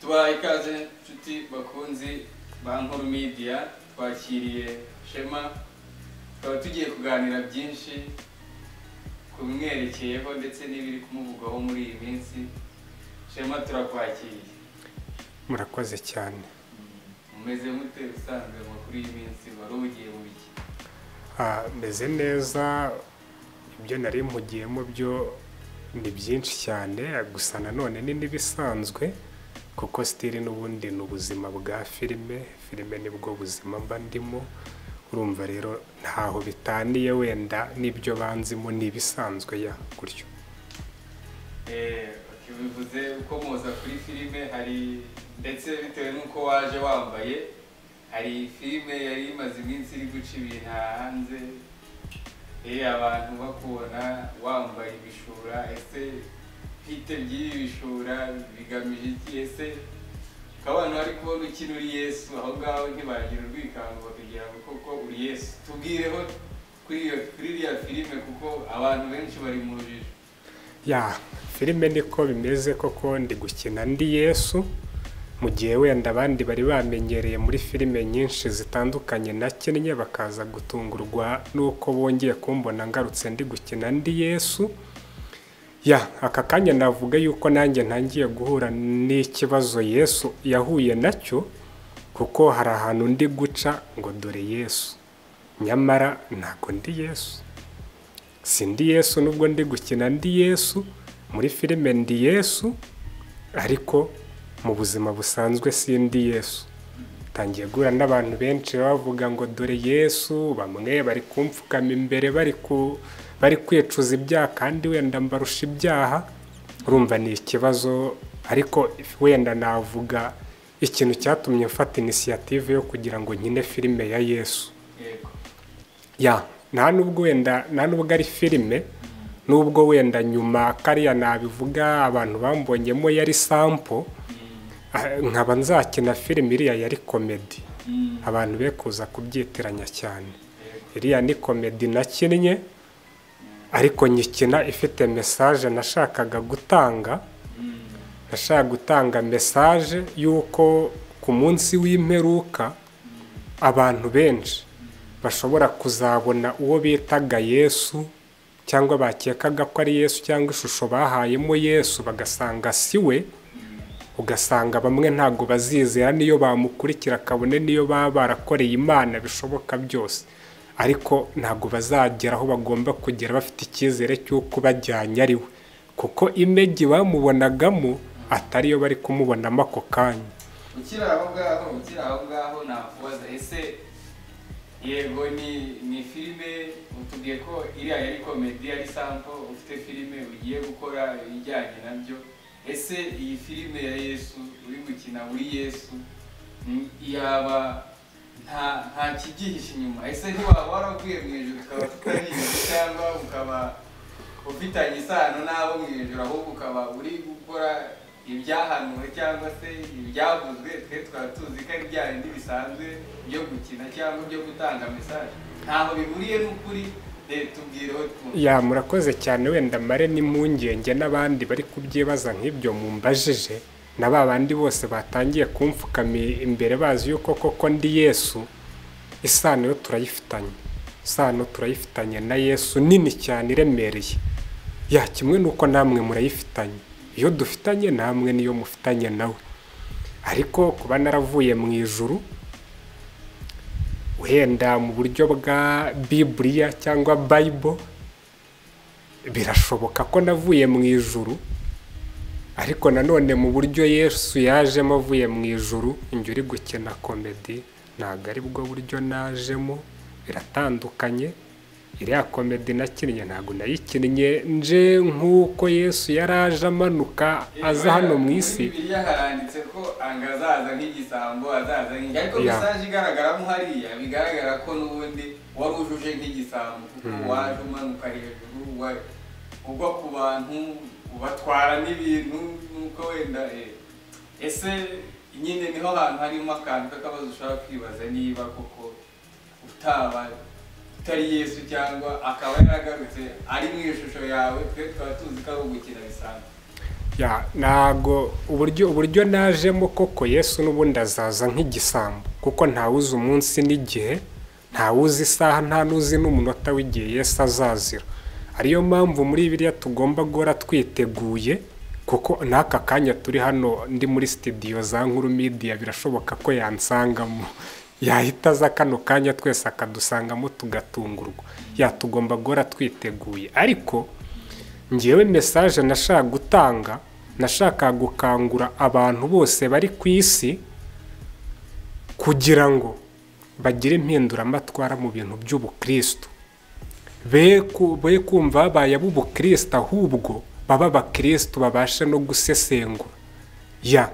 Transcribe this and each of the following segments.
tubaye ikaze nshuti bakunzi ba Nkuru Media, twakiriye Shema, tukaba tugiye kuganira byinshi kumwerekeyeho ndetse n'ibiri kumuvugaho muri iyi minsi. Shema, turakwakiriye. Murakoze cyane. Mumeze mute usanzwe makuru y'iminsi wari ugiye mu biki? Meze neza, ibyo nari mpugiyemo byo ni byinshi cyane, gusa nanone ni nibisanzwe kuko stili n'ubundi n'ubuzima bwa filime nibwo buzima mba ndimo. Urumva rero ntaho bitaniye wenda n'ibyo banzimo nibisanzwe ya gutyo. Bivuze uko muza kuri filime, hari ndetse bitewe n'uko waje wambaye, hari filime yari imaze iminsi iri guca ibintu hanze, abantu bakubona wambaye ibishura. Ese bite by'ibi bishura bigamije iki? Ese abantu bari kubona ukina uri Yesu aho ngaho ntibagira urwikango bakagira ngo koko uri Yesu. Tubwireho kuri iriya filime kuko abantu benshi bari mu rujijo. Ya filime niko bimeze koko, ndi gukina ndi Yesu, mu gihe wenda abandi bari bamenyereye muri filime nyinshi zitandukanye nakinnye bakaza gutungurwa nuko bongeye kumbona ngarutse ndi gukina ndi Yesu. Ya aka kanya navuga yuko nanjye ntangiye guhura n'ikibazo Yesu yahuye nacyo, kuko hari ahantu ndi guca ngo dore Yesu, nyamara ntago ndi Yesu. Sindi Yesu nubwo ndi gukina ndi Yesu, muri filime ndi Yesu, ariko mu buzima busanzwe sindi Yesu. Tangiye guhura n'abantu benshi bavuga ngo dore Yesu, bamwe bari kumfukama imbere bari kwicuza ibyaha kandi wenda mbarusha ibyaha. Urumva ni ikibazo, ariko wenda navuga ikintu cyatumye mfata initiative yo kugira ngo nkine filime ya Yesu. Ya nta nubwo ari filime, nubwo wenda nyuma kariya nabivuga abantu bambonyemo yari sample, nkaba nzakina filime iriya yari comedy. Abantu be kuza kubyitiranya cyane. Iriya ni comedy nakinnye, ariko nyikina ifite message nashakaga gutanga. Nashaka gutanga message yuko ku munsi w'imperuka abantu benshi bashobora kuzabona uwo bitaga Yesu, cyangwa bakekaga ko ari Yesu cyangwa ishusho bahayemo Yesu bagasanga siwe. Ugasanga bamwe ntago bazizera niyo bamukurikira, kabone niyo baba barakoreye Imana bishoboka byose, ariko ntago bazagera aho bagomba kugera bafite icyizere cy'uko bajyanye ari we, kuko imegi bamubonagamo atari yo bari kumubonamo ako kanya. Ukiri aho ngaho nakubaza, ese yego ni filime utubwiye ko iriya yari comedy yari sample, ufite filime ugiye gukora ibijyanye nabyo. Ese iyi filime ya Yesu uri gukina uri Yesu, yaba nta kigihishe inyuma? Ese ntiwaba waravuye mu ijuru ukaba tutarizi, cyangwa ukaba ufitanye isano n'abo mu ijuru, ahubwo ukaba uri gukora ibyahanuwe cyangwa se ibyavuzwe? Twe twaba tuzi ko ari bya bindi bisanzwe byo gukina cyangwa byo gutanga message, ntaho bihuriye n'ukuri. Tubwireho. Ya murakoze cyane, wenda mare n'impungenge n'abandi bari kubyibaza nk'ibyo mumbajije, na babandi bose batangiye kumfukama imbere bazi yuko koko ndi Yesu. Isano yo turayifitanye na Yesu nini cyane iremereye. Ya kimwe nuko namwe murayifitanye, iyo dufitanye namwe niyo mufitanye nawe. Ariko kuba naravuye mu ijuru wenda mu buryo bwa Bibiliya cyangwa Bible, birashoboka ko navuye mu ijuru, ariko nanone mu buryo Yesu yajemo avuye mu ijuru, njye uri gukina comedy ntabwo ari bwo buryo najemo, biratandukanye. Iriya comedy nakinnye ntabwo nayikinnye nje nk'uko Yesu yaraje amanuka aza hano mu isi. Bibiliya haranditse ko angazaza nk'igisambo, azaza nk'injya, ariko message igaragaramo hariya bigaragara ko n'ubundi wari ujuje nk'igisambo, kuko waje umanuka hejuru, ugwa ku bantu, ubatwara n'ibintu nuko wenda. Ese nyine niho hantu harimo akantu k'akabazo ushobora kwibaza, niba koko utaba utari Yesu cyangwa akaba yaragarutse ari mu ishusho yawe, twe twaba tuzi ko ari ugukina bisanzwe. ya nago uburyo najemo koko Yesu n'ubundi azaza nk'igisambo kuko ntawuzi umunsi n'igihe ntawuzi isaha nta nuzi n'umunota w'igihe Yesu azazira. Ariyo mpamvu muri Bibiliya tugomba guhora twiteguye kuko n'aka kanya turi hano ndi muri studio za Nkuru Media birashoboka ko yansangamo yahita za kano kanya twese akadusangamo tugatungurwa. Ya tugomba guhora twiteguye. Ariko ngewe message nashaka gutanga nashaka gukangura abantu bose bari ku isi kugira ngo bagire impinduramatwara mu bintu by'ubukristo. Be kumva babaye ab'ubukristo ahubwo baba abakristo babashe no gusesengura. Ya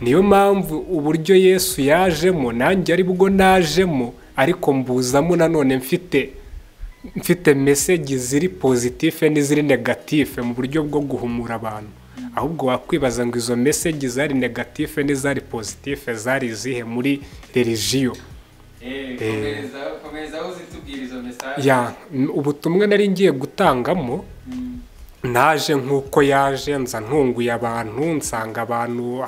niyo mpamvu uburyo Yesu yajemo nanjye ari bwo najemo ariko mbuzamo nanone mfite message ziri positive n'iziri negative mu buryo bwo guhumura abantu. Ahubwo wakwibaza ngo izo message zari negative n'izari positive zari zihe muri religion. Komeza uzitubwira izo message. Ya ubutumwa nari ngiye gutangamo naje nkuko yaje nza ntunguye abantu nsanga abantu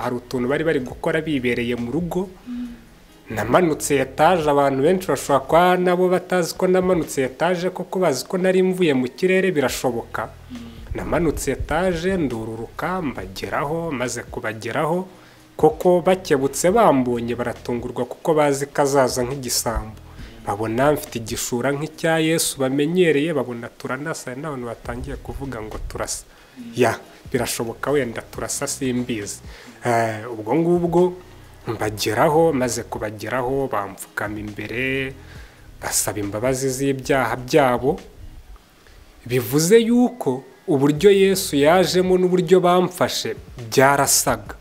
hari utuntu bari gukora bibereye mu rugo. Namanutse etaje abantu benshi bashobora kwa nabo batazi ko namanutse etaje koko bazi ko nari mvuye mu kirere birashoboka. Namanutse etaje ndururuka mbageraho maze kubageraho koko bakebutse bambonye baratungurwa kuko bazi kazaza nk'igisambo. Babona mfite igishura nk'icya Yesu bamenyereye babona turanasa n'abantu batangiye kuvuga ngo turasa. Ya birashoboka wenda turasa simbizi. Ubwo ngubwo mbageraho maze kubageraho bamfukama imbere basaba imbabazi z'ibyaha byabo. Bivuze yuko uburyo Yesu yajemo n'uburyo bamfashe byarasaga.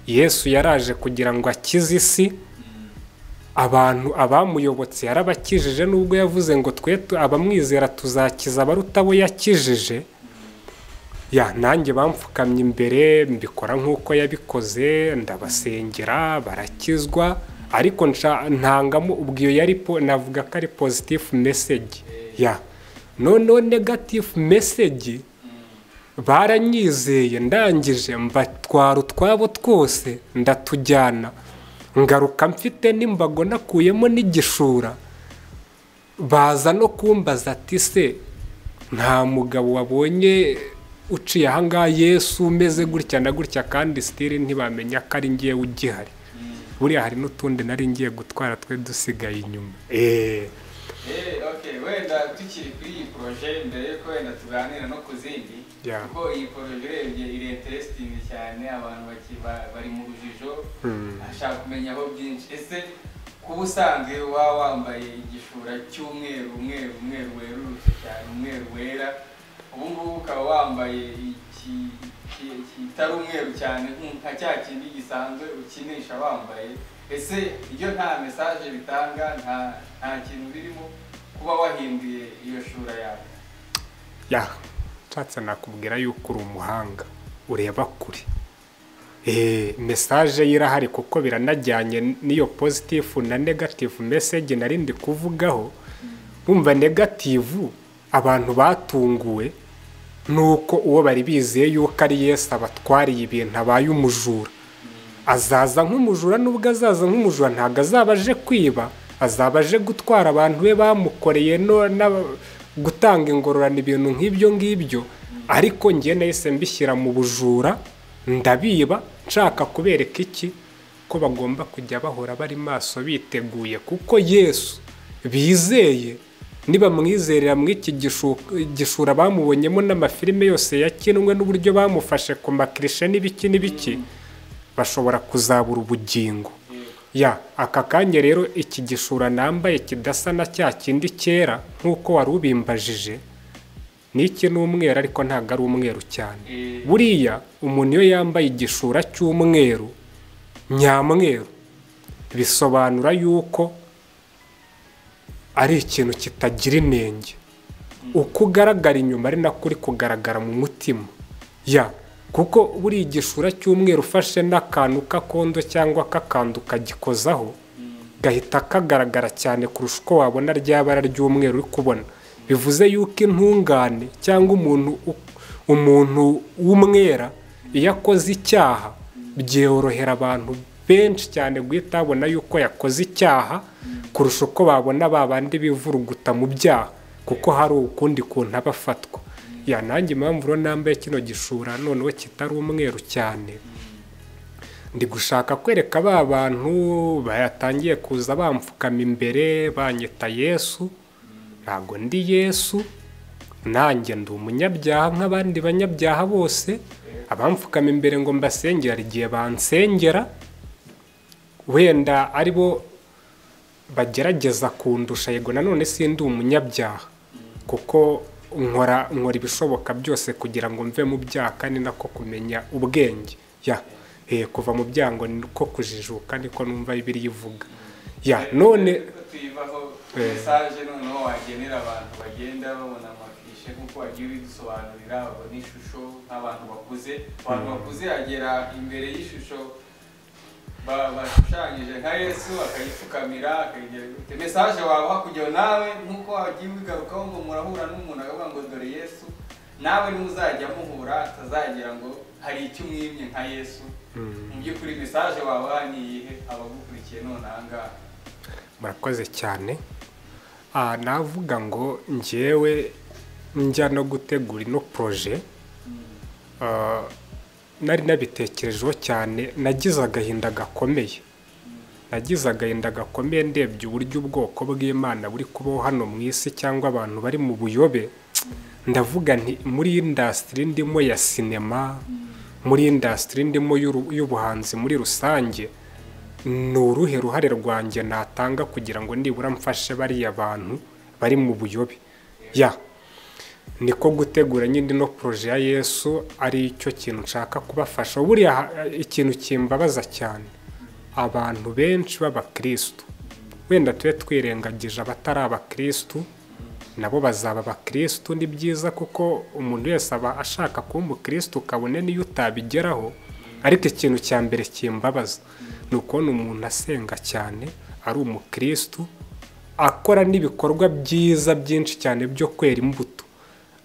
Yesu yaraje kugira ngo akize isi. Abantu abamuyobotse yarabakijije nubwo yavuze ngo twe abamwizera tuzakiza abaruta abo yakijije. Ya nanjye bamfukamye imbere mbikora nkuko yabikoze ndabasengera barakizwa ariko ntangamo ubwiyo yari navuga ko ari positive message. Ya none negative message baranyizeye ndangije mbatwara utwabo twose ndatujyana ngaruka mfite n'imbago nakuyemo n'igishura. Baza no kumbaza ati se nta mugabo wabonye uciye ahangaha Yesu umeze gutya na gutya kandi stili ntibamenya ko ari ngiye ugihari. Buriya hari n'utundi nari ngiye gutwara twe dusigaye inyuma. Okay, wenda tukiri kuri iyi projet mbere yuko wenda tuganira no kuzindi kuko iyi projet iri interesting cyane abantu bari mu rujijo ashaka kumenya aho byinshi. Ese kuba usanzwe wambaye igishura cy'umweru umweru werurutse cyane umweru wera ubu ngubu ukaba wambaye kitari umweru cyane nka cya kindi gisanzwe ukinisha wambaye. Ese iyo nta message bitanga nta kintu birimo kuba wahinduye iyo shura yawe? Ya nshatse nakubwira yuko uri umuhanga ureba kuri. Message irahari kuko biranajyanye n'iyo positive na negative message narindi kuvugaho. Umva negative abantu batunguwe nuko uwo bari bizeye yuko ari Yesu abatwariye ibintu abaye umujura. Azaza nk'umujura nubwo azaza nk'umujura ntago azabaje kwiba azabaje gutwara abantu be bamukoreye no gutanga ingororano ibintu nk'ibyo ngibyo. Ariko ngiye nahise mbishyira mu bujura ndabiba nshaka kubereka iki ko bagomba kujya bahora bari maso biteguye kuko Yesu bizeye niba mwizerera mw'iki gishura bamubonyemo n'amafilime yose yakinwe n'uburyo bamufashe ku makrishe n'ibiki bashobora kuzabura ubugingo. Ya aka kanya rero iki gishura nambaye kidasa na cya kindi kera nkuko wari ubimbajije niki n'umweru ariko ntago ari umweru cyane. Buriya umuntu iyo yambaye igishura cy'umweru nyamweru bisobanura yuko ari ikintu kitagira inenge. Uko ugaragara inyuma ari nako uri kugaragara mu mutima. Ya kuko buri igishura cy'umweru ufashe n'akantu k'akondo cyangwa kakandu kagikozaho gahita kagaragara cyane kurusha uko wabona ryabara ry'umweru uri kubona. Bivuze yuko intungane cyangwa umuntu w'umwera iyo akoze icyaha byorohera abantu benshi cyane guhita babona yuko yakoze icyaha kurusha uko babona babandi bivuruguta mu byaha, kuko hari ukundi kuntu aba afatwa. Nanjye impamvu rero nambaye kino gishura noneho kitari umweru cyane, ndi gushaka kwereka ba bantu bayatangiye kuza bamfukama imbere banyita Yesu. Ntabwo ndi Yesu, nanjye ndi umunyabyaha nk'abandi banyabyaha bose. Abamfukama imbere ngo mbasengera, igihe bansengera wenda ari bo bagerageza kundusha, yego nanone sindi umunyabyaha, kuko nkora ibishoboka byose kugira ngo mve mu byaha, kandi nako kumenya ubwenge. Kuva mu byaha ngo niko kujijuka, niko numva Bibiliya ivuga. None tuyivaho message noneho wagenera abantu bagenda babona amafishe nkuko wagiye bidusobanurira, babona ishusho nk'abantu bakuze. Abantu bakuze agera imbere y'ishusho bashushanyije nka Yesu akayipfukamira akagera gute. Message wabaha kugira nawe nkuko wagiye wigarukaho ngo murahura n'umuntu akavuga ngo dore Yesu, nawe nimuzajya muhura atazagira ngo hari icyo mwimye nka Yesu. Mu by'ukuri message wabaha ni iyihe abagukurikiye none ahangaha? Murakoze cyane. Navuga ngo njyewe njya no gutegura ino projet, nari nabitekerejeho cyane. Nagize agahinda gakomeye ndebye uburyo ubwoko bw'Imana buri kubaho hano mu isi, cyangwa abantu bari mu buyobe. Ndavuga nti muri industry ndimo ya sinema, muri industry ndimo y'ubuhanzi muri rusange, ni uruhe ruhare rwanjye natanga kugira ngo nibura mfashe bariya bantu bari mu buyobe? Niko gutegura nyine no projet ya Yesu ari cyo kintu nshaka kubafasha. Buriya ikintu kimbabaza cyane, abantu benshi b'abakristo, wenda tube twirengagije abatari abakristo, nabo bazaba abakristo. Ni byiza kuko umuntu wese aba ashaka kuba umukristo, kabone niyo utabigeraho. Ariko ikintu cya mbere kimbabaza ni ukubona umuntu asenga cyane, ari umukristo, akora n'ibikorwa byiza byinshi cyane byo kwera imbuto,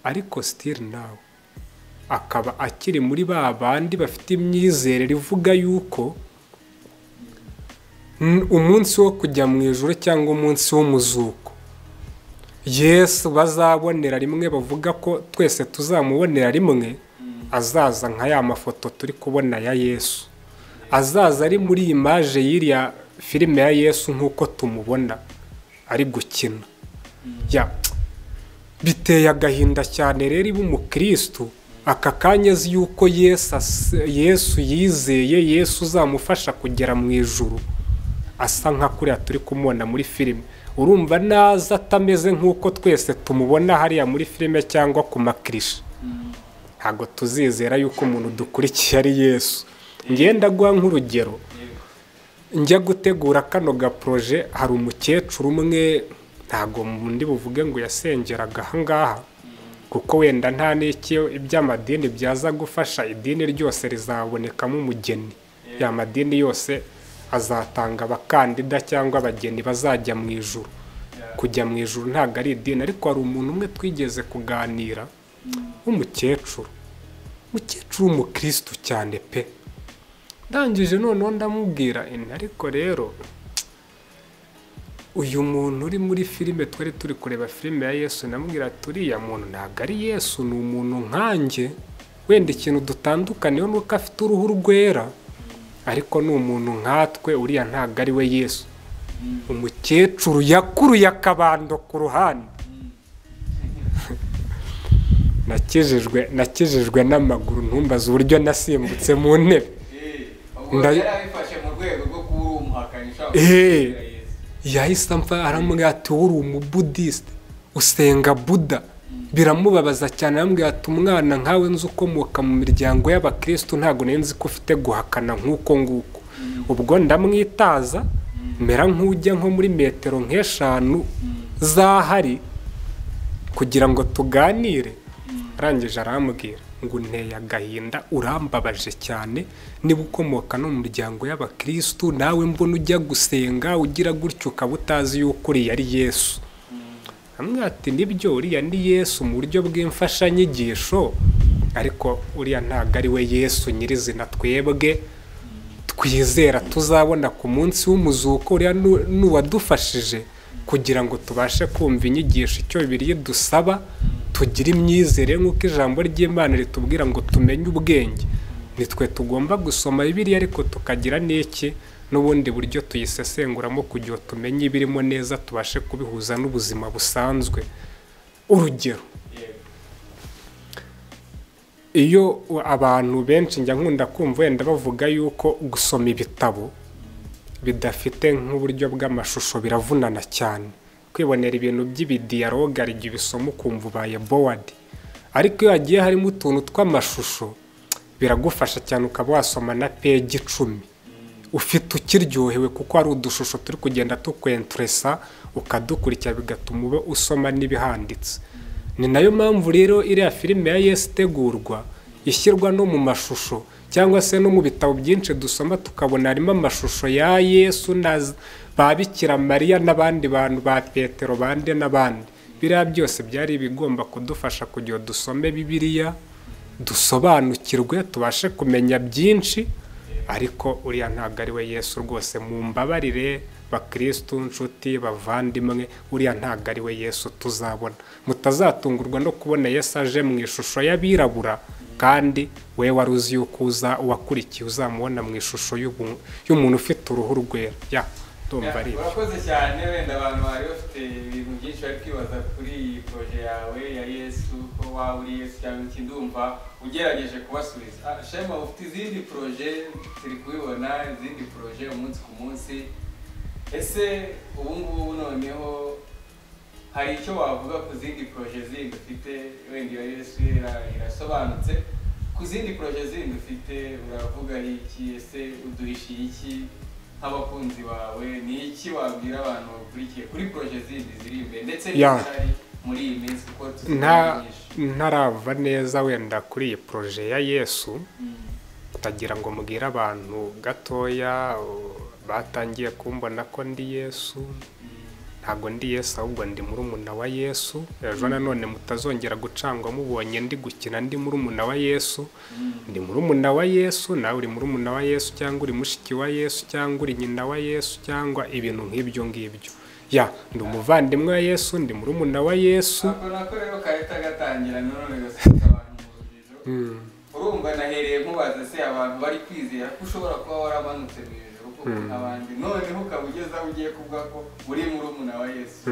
ariko still nawe akaba akiri muri ba bandi bafite imyizerere ivuga yuko umunsi wo kujya mu ijuru cyangwa umunsi w'umuzuko Yesu bazabonera rimwe, bavuga ko twese tuzamubonera rimwe, azaza nka ya mafoto turi kubona ya Yesu, azaza ari muri image y'iriya filime ya Yesu nk'uko tumubona ari gukina. Biteye agahinda cyane rero iba umukristo aka kanya azi yuko Yesu yizeye, Yesu uzamufasha kugera mu ijuru, asa nka kuriya turi kumubona muri filime. Urumva naza atameze nk'uko twese tumubona hariya muri filime cyangwa ku makrishi, ntabwo tuzizera yuko umuntu dukurikiye ari Yesu. Ngenda guha nk'urugero, njya gutegura kano ga projet, hari umukecuru umwe, ntago ndi buvuge ngo yasengeraga ahangaha, kuko wenda nta n'iki iby'amadini byaza gufasha. Idini ryose rizabonekamo umugeni, ya madini yose azatanga abakandida cyangwa abageni bazajya mu ijuru. Kujya mu ijuru ntago ari idini. Ariko hari umuntu umwe twigeze kuganira w'umukecuru, w'umukristo cyane pe. Ndangije noneho ndamubwira, ariko rero uyu muntu uri muri filime, twari turi kureba filime ya Yesu, namubwira turiya muntu ntabwo ari Yesu, ni umuntu nkanjye. Wenda ikintu dutandukaniyeho nuko afite uruhu rwera, ariko ni umuntu nkatwe, uriya ntabwo ari we Yesu. Umukecuru yakuruye akabando ku ruhande. Nakijijwe n'amaguru, ntumbaze uburyo nasimbutse mu ntebe. Yarabifashe mu rwego rwo kuba uri umuhakanisha. Yahise amfa aramubwira ati uri umubudiste, usenga Buda. Biramubabaza cyane, aramubwira ati umwana nkawe nzi ukomoka mu miryango y'abakristo, ntabwo nzi ko ufite guhakana nk'uko nguko. Ubwo ndamwitaza, mera nk'ujya nko muri metero nk'eshanu zahari kugira ngo tuganire. Arangije arambwira ngo nteye agahinda, urambabaje cyane, niba ukomoka no mu miryango y'abakristo, nawe mbona ujya gusenga ugira gutyo ukaba utazi yuko uriya ari Yesu. Amwe ati nibyo uriya ni Yesu mu buryo bw'imfashanyigisho, ariko uriya ntabwo ari we Yesu nyirizina twebwe twizera tuzabona ku munsi w'umuzuko. Uriya n'uwadufashije kugira ngo tubashe kumva inyigisho icyo Bibiliya idusaba, tugire imyizere nk'uko ijambo ry'Imana ritubwira ngo tumenye ubwenge. Nitwe tugomba gusoma Bibiliya ariko tukagira n'iki n'ubundi buryo tuyisesenguramo kugira tumenye ibirimo neza, tubashe kubihuza n'ubuzima busanzwe. Urugero, iyo abantu benshi njya nkunda kumva wenda bavuga yuko gusoma ibitabo bidafite nk'uburyo bw'amashusho biravunana cyane, kwibonera ibintu by'ibidiyaloge ari igihe ubisoma ukumva ubaye bored, ariko iyo hagiye harimo utuntu tw'amashusho biragufasha cyane, ukaba wasoma na page 10 ufite ukiryohewe, kuko hari udushusho turi kugenda tukwentresa ukadukurikira bigatuma ube usoma n'ibihanditse. Ni nayo mpamvu rero iriya filime ya Yesu itegurwa ishyirwa no mu mashusho, cyangwa se no mu bitabo byinshi dusoma tukabona harimo amashusho ya Yesu na ba Bikira Mariya n'abandi bantu ba Petero bande n'abandi. Biriya byose byari bigomba kudufasha kugira dusome Bibiliya, dusobanukirwe, tubashe kumenya byinshi, ariko uriya ntabwo ari we Yesu rwose. Mu mbabarire bakristo, nshuti, bavandimwe, uriya ntabwo ari we Yesu tuzabona. Mutazatungurwa no kubona Yesu aje mu ishusho y'abirabura, kandi we wari uzi yuko wakurikiye uzamubona mu ishusho y'umuntu ufite uruhu rwera. Ya ndumva ari urakoze cyane. Wenda abantu bari bafite ibintu byinshi bari kwibaza kuri iyi proje yawe ya Yesu, ko waba uri Yesu cyangwa iki, ndumva ugerageje kubasubiza. Shema, ufite izindi proje turi kubibona, izindi proje umunsi ku munsi. Ese ubu ngubu noneho hari icyo wavuga ku zindi proje zindi ufite? Wenda iyo Yesu irasobanutse, ku zindi proje zindi ufite uravuga iki? Ese uduhishiye iki nk'abakunzi bawe? Ni iki wabwira abantu bakurikiye kuri proje zindi ziri imbere, ndetse n'izari muri iyi minsi, kuko ntarava neza wenda kuri iyi proje ya Yesu, utagira ngo mubwire abantu gatoya batangiye kumbona ko ndi Yesu. Ntabwo ndi Yesu, ahubwo ndi murumuna wa Yesu. Ejo nanone mutazongera gucangwa mubonye ndi gukina ndi murumuna wa Yesu. Ndi murumuna wa Yesu, nawe uri murumuna wa Yesu, cyangwa uri mushiki wa Yesu, cyangwa uri nyina wa Yesu, cyangwa ibintu nk'ibyo ngibyo. Ya ndi umuvandimwe wa Yesu, ndi murumuna wa Yesu. Nako rero kahita gatangira none gasubiza abantu mu rujijo. Urumva nahereye nkubaza se abantu bari kwizera ko ushobora kuba waramanutse mu ijuru kuko abandi, noneho ukaba ugeze aho ugiye kuvuga ko uri murumuna wa Yesu.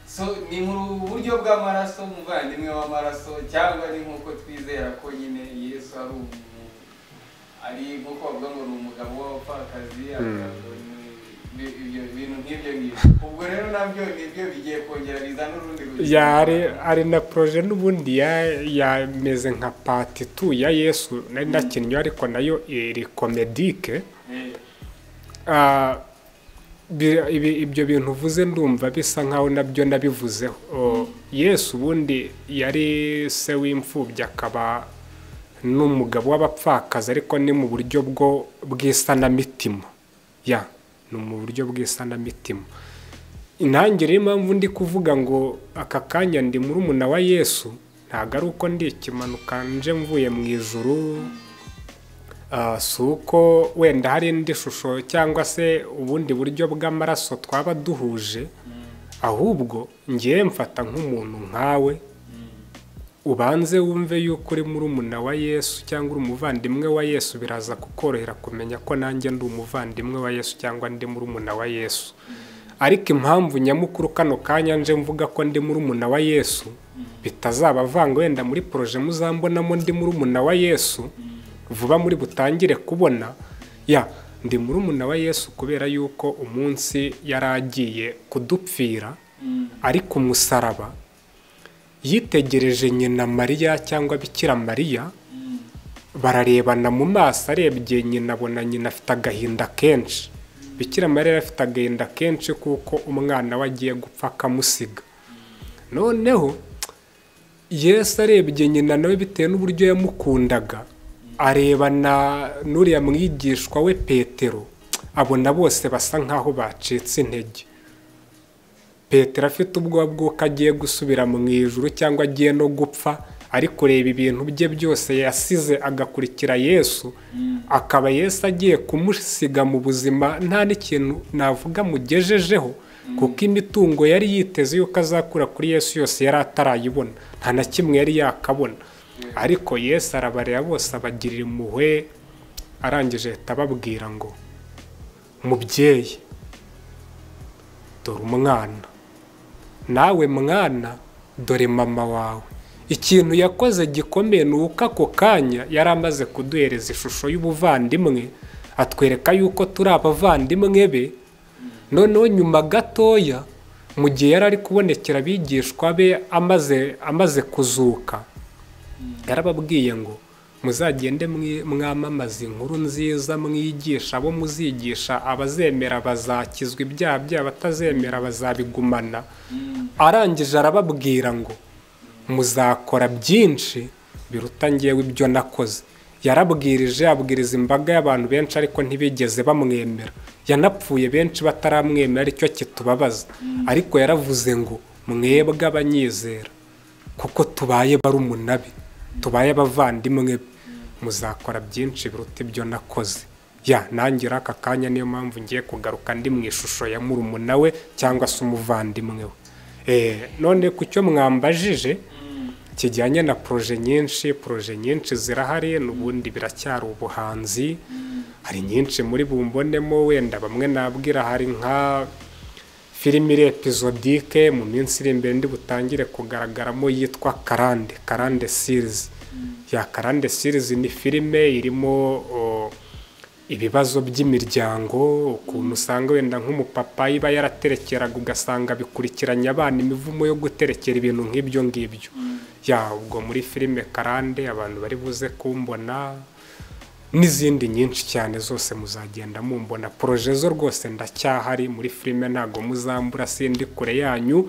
So ni mu buryo bw'amaraso, umuvandimwe w'amaraso, cyangwa ni nk'uko twizera ko nyine Yesu ari nk'uko bavuga ngo ni umugabo w'abapfakazi, ibyo bintu nk'ibyo ngibyo. Ubwo rero nabyo nibyo bigiye kongera bizana urundi rugero. Ari na proje n'ubundi yameze nka part 2 ya Yesu nari nakinnye, ariko nayo iri komedike. Ibyo bintu uvuze ndumva bisa nkaho nabyo nabivuzeho. Yesu ubundi yari se w'imfubyi, akaba n'umugabo w'abapfakazi, ariko ni mu buryo bw'isanamitima. Ya ni mu buryo bw'isanamitima. Intangiriro impamvu ndi kuvuga ngo aka kanya ndi murumuna wa Yesu, ntabwo ari uko ndi ikimanuka nje mvuye mu ijuru, si uko wenda hari indi shusho cyangwa se ubundi buryo bw'amaraso twaba duhuje, ahubwo ngiye mfata nk'umuntu nkawe. Ubanze wumve yuko uri murumuna wa Yesu cyangwa uri umuvandimwe wa Yesu, biraza kukorohera kumenya ko nanjye ndi umuvandimwe wa Yesu cyangwa ndi murumuna wa Yesu. Ariko impamvu nyamukuru kano kanya nje mvuga ko ndi murumuna wa Yesu, bitazabavanga wenda muri proje muzambonamo ndi murumuna wa Yesu, vuba muri butangire kubona ya ndi murumuna wa Yesu, kubera yuko umunsi yaragiye kudupfira ari ku musaraba, yitegereje nyina Mariya cyangwa Bikira Mariya, bararebana mu maso, arebye nyina abona nyina afite agahinda kenshi. Bikira Mariya afite agahinda kenshi kuko umwana we agiye gupfa akamusiga. Noneho Yesu arebye nyina nawe bitewe n'uburyo yamukundaga, arebana n'uriya mwigishwa we Petero, abona bose basa nkaho bacitse intege. Petero afite ubwoba bw'uko agiye gusubira mu ijuru cyangwa agiye no gupfa, ariko reba ibintu bye byose yasize agakurikira Yesu, akaba Yesu agiye kumusiga mu buzima nta n'ikintu navuga mugejejeho, kuko imitungo yari yiteze yuko azakura kuri Yesu yose yari atarayibona, nta na kimwe yari yakabona. Ariko Yesu arabareba bose abagirira impuhwe, arangije ahita ababwira ngo mubyeyi dore umwana, nawe mwana dore mama wawe. Ikintu yakoze gikomeye ni uko ako kanya yari amaze kuduhereza ishusho y'ubuvandimwe, atwereka yuko turi abavandimwe be. Noneho nyuma gatoya mu gihe yari ari kubonekera abigishwa be amaze kuzuka, yarababwiye ngo muzagende mwamamaza inkuru nziza, mwigisha abo muzigisha, abazemera bazakizwa ibyaha byabo, abatazemera bazabigumana. Arangije arababwira ngo muzakora byinshi biruta ngewe ibyo nakoze. Yarabwirije, abwiriza imbaga y'abantu benshi ariko ntibigeze bamwemera, yanapfuye benshi bataramwemera, aricyo kitubabaza. Ariko yaravuze ngo mwebwe abanyizera, kuko tubaye barumuna be, tubaye abavandimwe be, muzakora byinshi biruta ibyo nakoze. Nanjye aka kanya niyo mpamvu ngiye kugaruka ndi mu ishusho ya murumuna we cyangwa se umuvandimwe we. None ku cyo mwambajije kijyanye na proje nyinshi zirahari, n'ubundi biracyari ubuhanzi. Hari nyinshi muri bumbonemo, wenda bamwe nabwira, hari nka filime iri episodike mu minsi iri imbere ndi butangire kugaragaramo yitwa Karande series. Karande series ni filime irimo ibibazo by'imiryango, ukuntu usanga wenda nk'umupapa iba yaraterekeraga ugasanga bikurikiranye abana imivumo yo guterekera ibintu nk'ibyo ngibyo. Ubwo muri filime Karande abantu bari buze kumbona, n'izindi nyinshi cyane zose muzagenda mumbona. Proje zo rwose ndacyahari muri filime, ntago muzambura, sindi kure yanyu,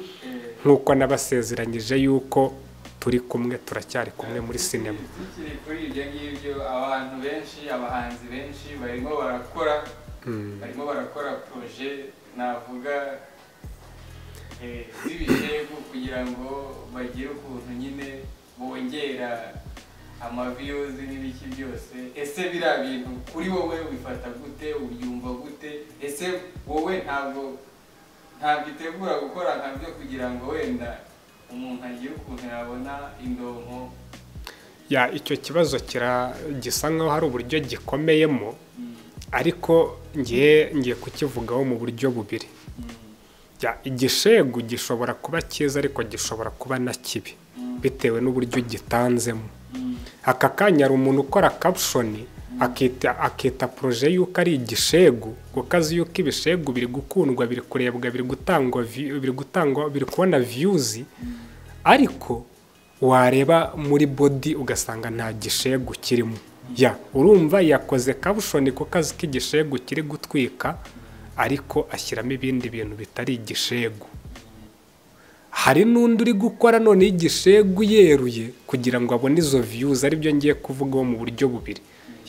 nk'uko nabasezeranyije yuko turi kumwe, turacyari kumwe muri sinema. Tukiri kuri ibyo ngibyo, abantu benshi, abahanzi benshi barimo barakora proje navuga z'ibishegu kugira ngo bagire ukuntu nyine bongera amaviyuzi n'ibiki byose. Ese biriya bintu kuri wowe ubifata gute, ubyumva gute? Ese wowe ntabwo utegura gukora nkabyo kugira ngo wenda umuntu agire ukuntu yabona indonko? Icyo kibazo gisa nkaho hari uburyo gikomeyemo, ariko ngiye kukivugaho mu buryo bubiri. Igishegu gishobora kuba cyiza ariko gishobora kuba na kibi bitewe n'uburyo gitanzemo. Aka kanya hari umuntu ukora caption akita proje yuko ari igishegu, kuko azi yuko ibishegu biri gukundwa, biri kurebwa, biri kubona views, ariko wareba muri body ugasanga nta gishegu kirimo. Urumva yakoze caption kuko azi ko igishegu kiri gutwika, ariko ashyiramo ibindi bintu bitari igishegu. Hari n'undi uri gukora none igishegu yeruye kugira ngo abone izo views, aribyo ngiye kuvugaho mu buryo bubiri.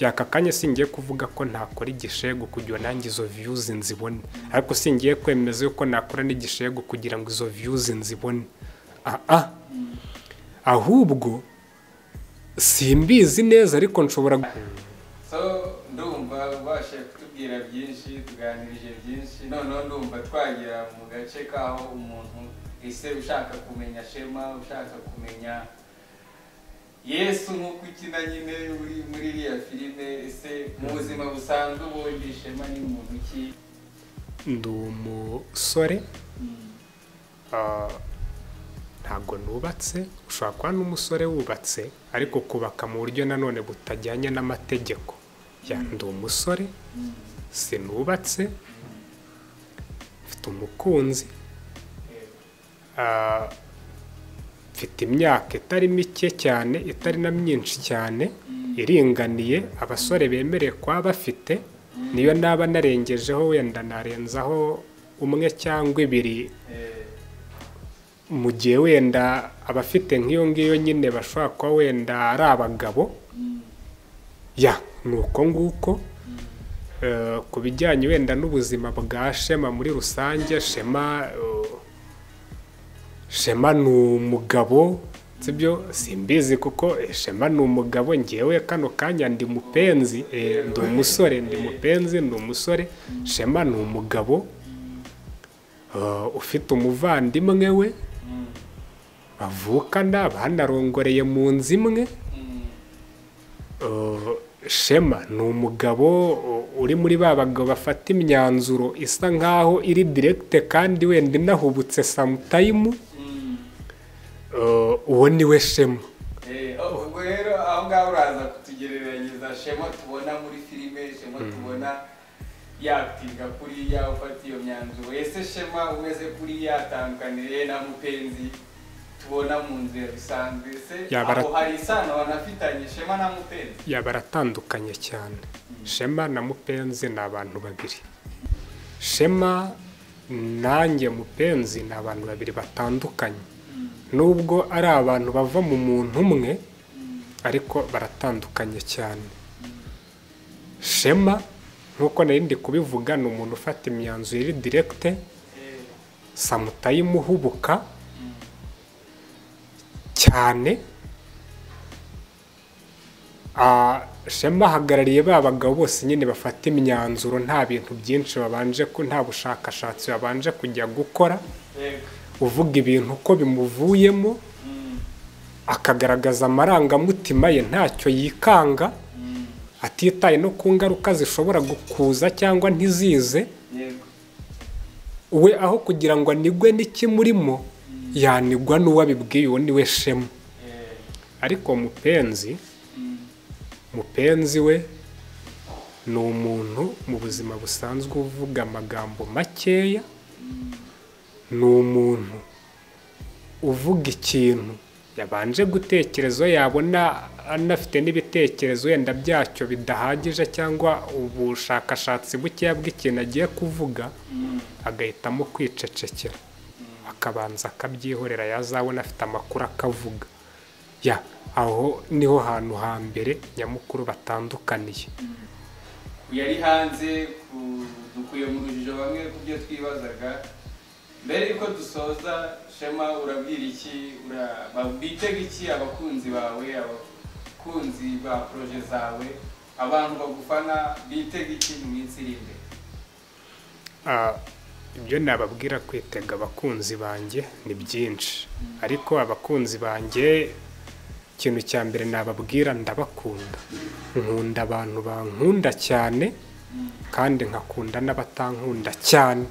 Aka kanya singiye kuvuga ko ntakora igishegu kugira nanjye izo views nzibone, ariko singiye kwemeza yuko nakora n'igishegu kugira ngo izo views nzibone. Ahubwo simbizi neza, ariko nshobora ndumva ubashe kutubwira byinshi, tuganirije byinshi. Noneho ndumva twagira mu gace kaho umuntu ese ushaka kumenya Shema, ushaka kumenya Yesu nk'uko ukina nyine uri muri iriya filime. Ese mu buzima busanzwe ubundi Shema ni muntu ki? Ndi umusore, ntabwo nubatse. Ushobora kuba n'umusore wubatse ariko kubaka mu buryo nanone butajyanye n'amategeko. Ndi umusore, sinubatse, mfite umukunzi, mfite imyaka itari mike cyane, itari na myinshi cyane, iringaniye abasore bemereye kuba bafite. Niyo naba narengejeho wenda narenzaho umwe cyangwa ibiri, mu gihe wenda abafite nk'iyo ngiyo nyine bashobora kuba wenda ari abagabo. Nuko nguko. Ku bijyanye wenda n'ubuzima bwa Shema muri rusange, Shema ni umugabo sibyo simbizi kuko Shema ni umugabo ngewe kano kanya ndi mupenzi ndi umusore ndi mupenzi ndi umusore Shema ni umugabo ufite umuvandimwe we bavukana banarongoreye mu nzu imwe Shema ni umugabo uri muri ba bagabo bafata imyanzuro isa nkaho iri direct kandi wenda inahubutse sometime uwo ni we Shema ubwo rero aho ngaho uraza kutugereranyiriza Shema tubona muri filime Shema tubona yaktiga kuriya ufata iyo myanzuro ese Shema umeze kuriya atandukaniye na mupenzi tubona mu nzira bisanzwe se aho hari isano banafitanye Shema na mupenzi yabaratandukanye cyane Shema na mupenzi ni abantu babiri Shema nanjye mupenzi ni abantu babiri batandukanye nubwo ari abantu bava mu muntu umwe ariko baratandukanye cyane Shema nkuko nari ndi kubivuga ni umuntu ufata imyanzuro iri direct sometime uhubuka cyane Shema ahagarariye ba bagabo bose nyine bafata imyanzuro nta bintu byinshi babanje nta bushakashatsi babanje kujya gukora uvuga ibintu uko bimuvuyemo akagaragaza amarangamutima ye ntacyo yikanga atitaye no ku ngaruka zishobora gukuza cyangwa ntizize we aho kugira ngo anigwe n'ikimurimo yanigwa n'uwabibwiye uwo ni we Shema ariko mupenzi we ni umuntu mu buzima busanzwe uvuga amagambo makeya ni umuntu uvuga ikintu yabanje gutekereza yabona anafite n'ibitekerezo yenda byacyo bidahagije cyangwa ubushakashatsi bukeya bw'ikintu agiye kuvuga agahitamo kwicecekera akabanza akabyihorera yazabona afite amakuru akavuga aho niho hantu hambere nyamukuru batandukaniye yari hanze dukuye mu rujijo bamwe kubyo twibazaga mbere yuko dusoza Shema urabwira iki bitega iki abakunzi bawe abakunzi ba projet zawe abantu bagufana bitega iki mu minsi iri imbere ibyo nababwira kwitega abakunzi banjye ni byinshi ariko abakunzi banjye ikintu cya mbere nababwira ndabakunda nkunda abantu bankunda cyane kandi nkakunda n'abatankunda cyane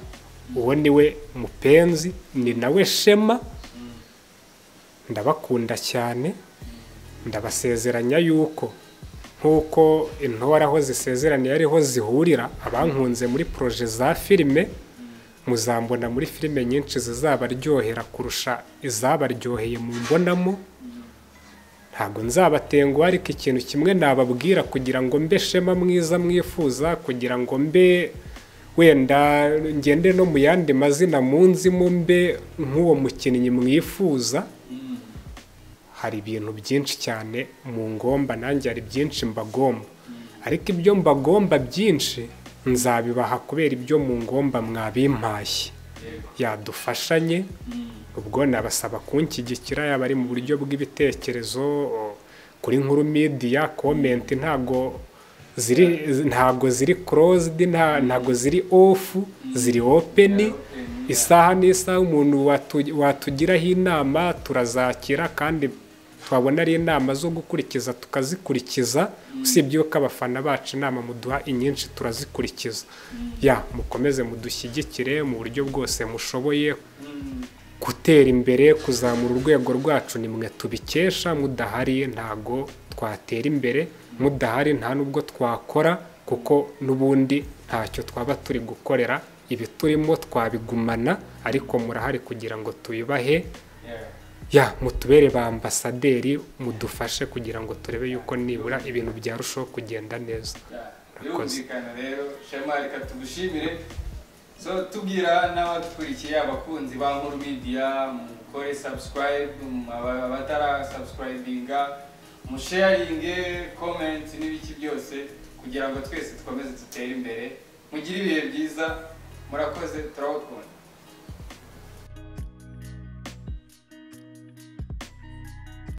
uwo ni we mupenzi ni nawe Shema ndabakunda cyane ndabasezeranya yuko nkuko intore aho zisezeraniye ariho zihurira abankunze muri projet za filime muzambona muri filime nyinshi zizabaryohera kurusha izabaryoheye mu mbonamo ntabwo nzabatenguha ariko ikintu kimwe nababwira kugira ngo mbe Shema mwiza mwifuza kugira ngo mbe wenda ngende no mu yandi mazina munzimo mbe nk'uwo mukinnyi mwifuza hari ibintu byinshi cyane mu ngomba nanjye hari byinshi mbagomba ariko ibyo mbagomba byinshi nzabibaha kubera ibyo mu ngomba mwabimpaye yadufashanye ubwo nabasaba kunshyigikira yaba ari mu buryo bw'ibitekerezo kuri Nkuru Media comment ntago ziri closed ntago ziri off ziri open isaha n'isaha umuntu watugiraho inama turazakira kandi twabona ari inama zo gukurikiza tukazikurikiza usibye ko abafana bacu inama muduha inyinshi turazikurikiza mukomeze mudushyigikire mu buryo bwose mushoboye gutera imbere kuzamura urwego rwacu nimwe tubikesha mudahari ntago twatera imbere mudahari nta nubwo twakora kuko nubundi ntacyo twaba turi gukorera ibi turimo twabigumana ariko murahari kugira ngo tubibahe mutubere ba ambasaderi mudufashe kugira ngo turebe yuko nibura ibintu byarushaho kugenda neza birumvikana rero Shema reka tugushimire tubwira n'abadukurikiye abakunzi ba Nkuru Media mukore subscribe abatara subscribinga musharinge comment n'ibiki byose kugira ngo twese dukomeze dutere imbere mugire ibihe byiza murakoze turawukunda